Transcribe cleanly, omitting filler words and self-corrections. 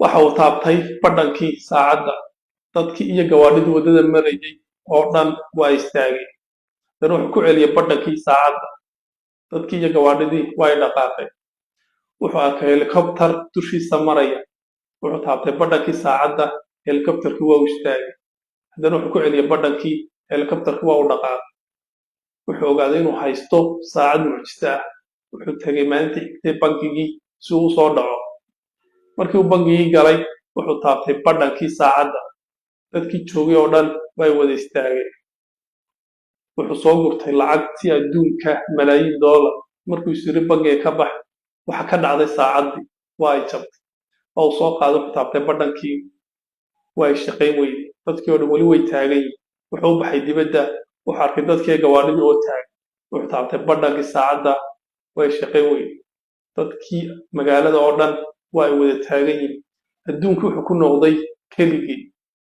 waxa uu taabtay badhankii saacadda dadkii iyo gawaadhidii waddada marayay oo dhan waa istaageen haddana wuxuu ku celiyey badhankii saacadda dadkii iyo gawaadhidii way dhaqaaqeen wuxuu arkay helikobtar dushiisa maraya wuxuu taabtay badhankii saacadda helikobtarkii waa u istaagay haddana wuxuu ku celiyey badhankii helikobtarkii waa u dhaqaaqay wuxuu ogaaday inuu haysto saacad mucjiso ah wuxuu tegey maalintii xigtay bankigii si uu usoo dhaco markii uu bangigii galay wuxuu taabtay badhankii saacadda dadkii joogay oo dhan way wada istaageen wuxuu soo gurtay lacagtii adduunka malaayiin doolar markuu isiri bangiga ka bax waxa ka dhacday saacaddii waa ay jabtay oo uu soo qaaday wuxuu taabtay badhankii waa ay shaqayn weyday dadkii oo dhan weli way taagan yihiin wuxuu u baxay dibadda wuxuu arkay dadkii gawaadhidii oo taagan wuxuu taabtay badhankii saacadda way shaqayn weyday dadkii magaalada oo dhan waa ay wada taagan yihiin adduunkii wuxuu ku noqday keligii